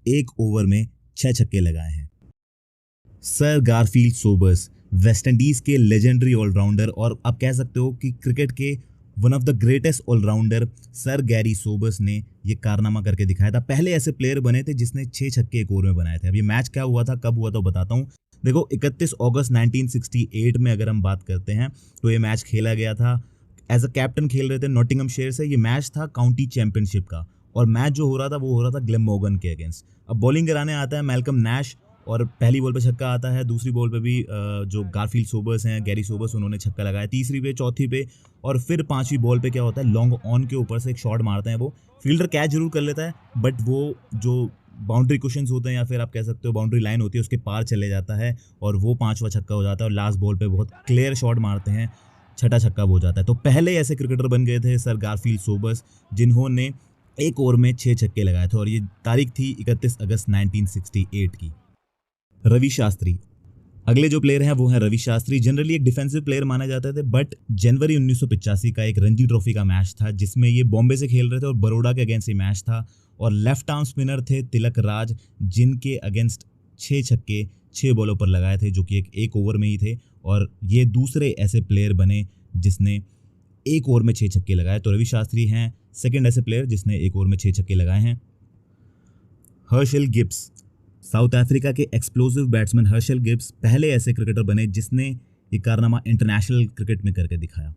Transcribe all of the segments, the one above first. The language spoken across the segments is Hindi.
एक ओवर में 6 छक्के लगाए हैं। Sir Garfield Sobers, West Indies के लेजेंडरी ऑलराउंडर और आप कह सकते हो कि क्रिकेट के one of the greatest all rounder sir Gary Sobers ने ये कारनामा करके दिखाया था। पहले ऐसे प्लेयर बने थे जिसने 6 छक्के एक ओवर में बनाए थे। अब ये मैच क्या हुआ था, कब हुआ था बताता हूँ। देखो 31 अगस्त 1968 में अगर हम बात करते हैं तो ये मैच खेला गया था। एज अ कैप्टन खेल रहे थे नॉटिंघमशायर से। ये मैच था काउंटी चैंपियनशिप का और मैच जो हो रहा था वो हो रहा था ग्लेनमॉर्गन के अगेंस्ट। अब बॉलिंग कराने आता है मैल्कम नैश और पहली बॉल पे छक्का आता है, दूसरी बॉल पे भी जो गारफील्ड सोबर्स हैं, गैरी सोबर्स, उन्होंने छक्का लगाया, तीसरी पे, चौथी पे और फिर पांचवी बॉल पे क्या होता है, लॉन्ग ऑन के ऊपर से एक शॉट मारते हैं। वो फील्डर कैच जरूर कर लेता है बट वो जो बाउंड्री कुशंस होते हैं या फिर आप कह सकते हो बाउंड्री लाइन होती है उसके पार चले जाता है और वो पांचवा छक्का हो जाता है और लास्ट बॉल पे बहुत क्लियर शॉट मारते हैं, छठा छक्का हो जाता है। तो पहले ऐसे क्रिकेटर बन गए थे सर गारफील्ड सोबर्स जिन्होंने एक ओवर में 6 छक्के लगाए थे और ये तारीख थी 31 अगस्त 1968 की। रवि शास्त्री, अगले जो प्लेयर हैं वो हैं रवि शास्त्री। जनरली एक डिफेंसिव प्लेयर माने जाते थे बट जनवरी 1985 का एक रणजी ट्रॉफी का मैच था जिसमें ये बॉम्बे से खेल रहे थे और बड़ौदा के अगेंस्ट ये मैच था और लेफ्ट आर्म स्पिनर थे तिलक राज जिनके अगेंस्ट 6 छक्के 6 बॉलों पर लगाए थे जो कि एक ओवर में ही थे और ये दूसरे ऐसे प्लेयर बने जिसने एक ओवर में 6 छक्के लगाए। तो रवि शास्त्री हैं सेकेंड ऐसे प्लेयर जिसने एक ओवर में 6 छक्के लगाए हैं। हर्शल गिब्स, साउथ अफ्रीका के एक्सप्लोसिव बैट्समैन हर्शल गिब्स पहले ऐसे क्रिकेटर बने जिसने ये कारनामा इंटरनेशनल क्रिकेट में करके दिखाया।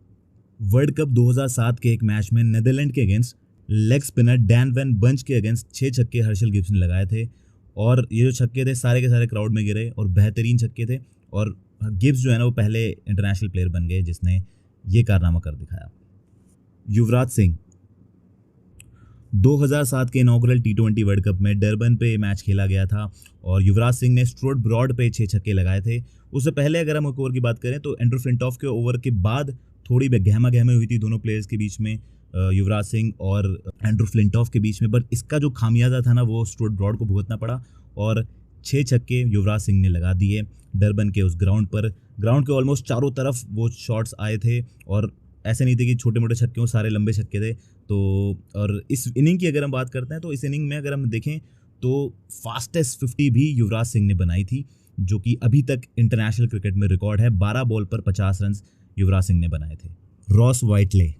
वर्ल्ड कप 2007 के एक मैच में नीदरलैंड के against leg spinner Dan van Bunge के अगेंस्ट 6 छक्के हर्शल गिब्स ने लगाए थे और ये जो छक्के थे सारे के सारे क्राउड में गिरे और बेहतरीन छक्के थे और गिब्स जो है ना वो पहले इंटरनेशनल प्लेयर बन गए जिसने ये कारनामा कर दिखाया। युवराज सिंह, 2007 के इनॉग्रल T20 वर्ल्ड कप में डरबन पे मैच खेला गया था और युवराज सिंह ने स्ट्रोट ब्रॉड पे 6 छक्के लगाए थे। उससे पहले अगर हम एक ओवर की बात करें तो एंड्रू फ्लिंटॉफ के ओवर के बाद थोड़ी गहमा गहमी हुई थी दोनों प्लेयर्स के बीच में, युवराज सिंह और एंड्रू फ्लिंटॉफ के बीच में, बट इसका जो खामियाजा था ना वो स्ट्रोट ब्रॉड को भुगतना पड़ा और 6 छक्के युवराज सिंह ने लगा दिए डरबन के उस ग्राउंड पर। ग्राउंड के ऑलमोस्ट चारों तरफ वो शॉट्स आए थे और ऐसे नहीं थे कि छोटे मोटे छक्के हों, सारे लंबे छक्के थे। तो और इस इनिंग की अगर हम बात करते हैं तो इस इनिंग में अगर हम देखें तो फास्टेस्ट 50 भी युवराज सिंह ने बनाई थी जो कि अभी तक इंटरनेशनल क्रिकेट में रिकॉर्ड है। 12 बॉल पर 50 रन युवराज सिंह ने बनाए थे। रॉस वाइटले,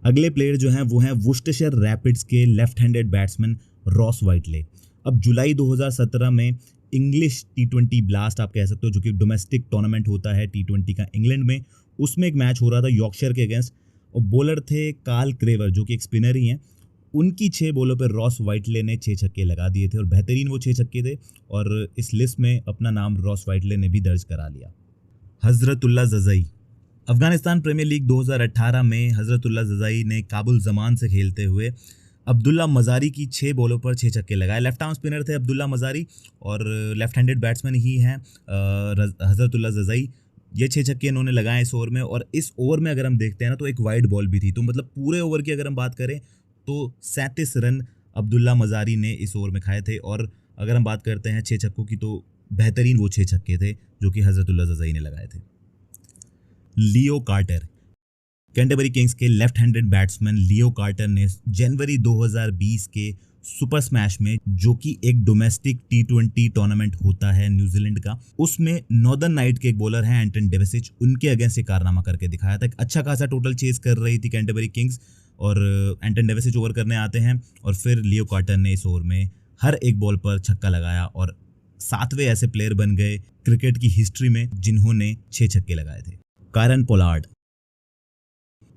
अगले प्लेयर जो हैं वो हैं वुस्टरशायर रैपिड्स के लेफ्ट हैंडेड बैट्समैन रॉस वाइटले। अब जुलाई 2017 में इंग्लिश T20 ब्लास्ट आप कह सकते हो जो कि डोमेस्टिक टूर्नामेंट होता है T20 का इंग्लैंड में, उसमें एक मैच हो रहा था यॉर्कशायर के अगेंस्ट और बॉलर थे कार्ल क्रेवर जो कि एक स्पिनर ही हैं। उनकी 6 बॉलों पर रॉस वाइटले ने 6 छक्के लगा दिए थे और बेहतरीन वो 6 छक्के थे और इस लिस्ट में अपना नाम रॉस वाइटले ने भी दर्ज करा लिया। हजरतुल्ला जज़ई, अफगानिस्तान प्रीमियर लीग 2018 में हजरतुल्ला जज़ई ने काबुल जमान से खेलते हुए अब्दुल्ला मज़ारी की 6 बॉलों पर 6 छक्के लगाए। लेफ्ट आर्म स्पिनर थे अब्दुल्ला मज़ारी और लेफ्ट हैंडेड बैट्समैन ही हैं हजरतुल्ला जज़ई। ये 6 छक्के इन्होंने लगाए इस ओवर में और इस ओवर में अगर हम देखते हैं ना तो एक वाइड बॉल भी थी। तो मतलब पूरे ओवर की अगर हम बात करें तो 37 रन अब्दुल्ला मज़ारी ने इस ओवर में खाए थे और अगर हम बात करते हैं 6 छक्कों की तो बेहतरीन वो 6 छक्के थे जो कि हजरतुल्ला जज़ई ने लगाए थे। लियो कार्टर, कैंटरबरी किंग्स के लेफ्ट हैंडेड बैट्समैन लियो कार्टर ने जनवरी 2020 के सुपर स्मैश में जो कि एक डोमेस्टिक T20 टूर्नामेंट होता है न्यूजीलैंड का, उसमें नॉर्दर्न नाइट के एक बॉलर हैं एंटन डेविसिच, उनके अगेंस्ट ये कारनामा करके दिखाया था। एक अच्छा खासा टोटल चेस कर रही थी कैंटरबरी किंग्स और एंटन डेविसिच ओवर करने आते हैं और फिर लियो कार्टर ने इस ओवर में हर एक बॉल पर छक्का लगाया और 7वें ऐसे प्लेयर बन गए क्रिकेट की हिस्ट्री में जिन्होंने 6 छक्के लगाए थे। कायरन पोलार्ड,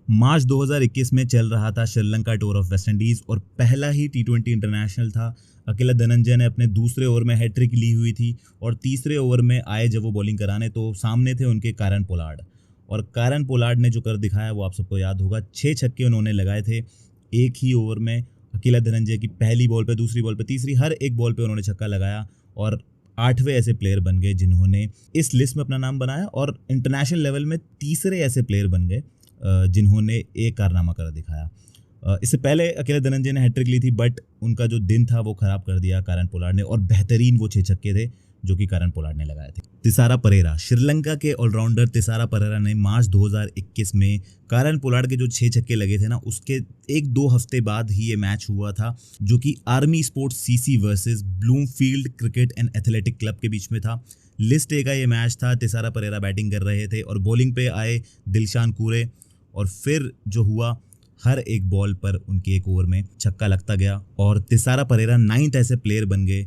मार्च 2021 में चल रहा था Sri Lanka tour of West Indies और पहला ही T20 इंटरनेशनल था। अकेला धनंजय ने अपने दूसरे ओवर में हैट्रिक ली हुई थी और तीसरे ओवर में आए जब वो बॉलिंग कराने तो सामने थे उनके कायरन पोलार्ड और कायरन पोलार्ड ने जो कर दिखाया वो आप सबको याद होगा। 6 छक्के उन्होंने लगाए थे एक ही ओवर में। अकेला धनंजय की पहली बॉल पे, दूसरी बॉल पे, तीसरी, हर एक बॉल पे उन्होंने छक्का लगाया और 8वें ऐसे प्लेयर बन गए जिन्होंने इस लिस्ट में अपना नाम बनाया और इंटरनेशनल लेवल में तीसरे ऐसे प्लेयर बन गए जिन्होंने एक कारनामा कर दिखाया। इससे पहले अकेले धनंजय ने हैट्रिक ली थी बट उनका जो दिन था वो ख़राब कर दिया कायरन पोलार्ड ने और बेहतरीन वो 6 छक्के थे जो कि करण पोलार्ड ने लगाए थे। तिसारा परेरा, श्रीलंका के ऑलराउंडर तिसारा परेरा ने मार्च 2021 में करण पोलार्ड के जो 6 छक्के लगे थे ना, उसके 1-2 हफ्ते बाद ही ये मैच हुआ था, जो कि army sports CC versus Bloomfield cricket and athletic club के बीच में था। लिस्ट ए का ये मैच था। तिसारा परेरा बैटिंग कर रहे थे और बॉलिंग पे आए दिलशान कूरे, और फिर जो हुआ, हर एक बॉल पर उनके एक ओवर में छक्का लगता गया और तिसारा परेरा 9th ऐसे प्लेयर बन गए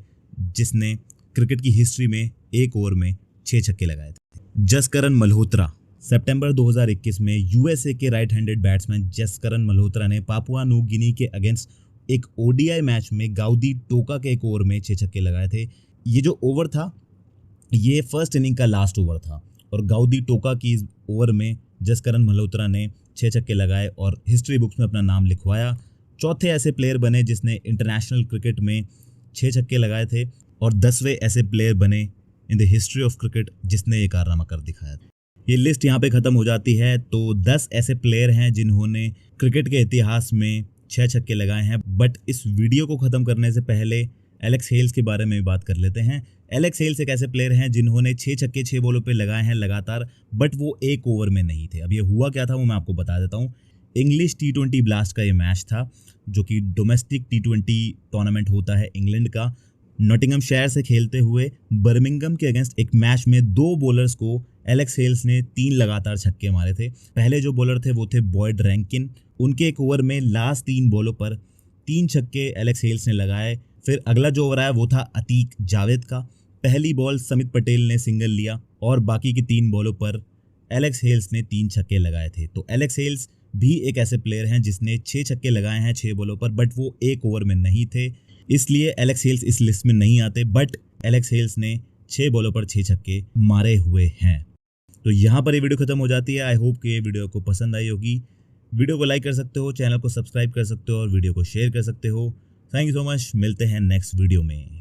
जिसने क्रिकेट की हिस्ट्री में एक ओवर में 6 छक्के लगाए थे। जसकरण मल्होत्रा, सितंबर 2021 में यूएसए के right handed batsman Jaskaran Malhotra ने पापुआ न्यू गिनी के अगेंस्ट एक ओडीआई मैच में गाउदी टोका के एक ओवर में 6 छक्के लगाए थे। ये जो ओवर था, ये फर्स्ट इनिंग का लास्ट ओवर था और गाउदी टोका की इस ओवर में जसकरण मल्होत्रा ने 6 छक्के लगाए और हिस्ट्री बुक्स में अपना नाम लिखवाया। चौथे ऐसे प्लेयर बने जिसने इंटरनेशनल क्रिकेट में 6 छक्के लगाए थे और 10वें ऐसे प्लेयर बने in the history of cricket जिसने ये कारनामा कर दिखाया था। ये लिस्ट यहाँ पे ख़त्म हो जाती है। तो 10 ऐसे प्लेयर हैं जिन्होंने क्रिकेट के इतिहास में 6 छक्के लगाए हैं। बट इस वीडियो को ख़त्म करने से पहले एलेक्स हेल्स के बारे में भी बात कर लेते हैं। एलेक्स हेल्स एक ऐसे प्लेयर हैं जिन्होंने 6 छक्के 6 बॉलों पे लगाए हैं लगातार, बट वो एक ओवर में नहीं थे। अब ये हुआ क्या था वो मैं आपको बता देता हूँ। इंग्लिश T20 ब्लास्ट का ये मैच था, जो कि डोमेस्टिक T20 टूर्नामेंट होता है इंग्लैंड का। नॉटिंघमशायर से खेलते हुए बर्मिंघम के अगेंस्ट एक मैच में 2 बॉलर्स को एलेक्स हेल्स ने 3 लगातार छक्के मारे थे। पहले जो बॉलर थे वो थे बॉयड रैंकिन। उनके एक ओवर में लास्ट 3 बॉलों पर 3 छक्के एलेक्स हेल्स ने लगाए। फिर अगला जो ओवर आया वो था अतीक जावेद का। पहली बॉल समित पटेल ने सिंगल लिया और बाकी की 3 बॉलों पर एलेक्स हेल्स ने 3 छक्के लगाए थे। तो एलेक्स हेल्स भी एक ऐसे प्लेयर हैं जिसने 6 छक्के लगाए हैं 6 बॉलों पर, बट वो एक ओवर में नहीं थे, इसलिए एलेक्स हेल्स इस लिस्ट में नहीं आते। बट एलेक्स हेल्स ने 6 बॉलों पर 6 छक्के मारे हुए हैं। तो यहाँ पर ये वीडियो खत्म हो जाती है। आई होप कि ये वीडियो को पसंद आई होगी। वीडियो को लाइक कर सकते हो, चैनल को सब्सक्राइब कर सकते हो और वीडियो को शेयर कर सकते हो। Thank you so much. मिलते हैं नेक्स्ट वीडियो में।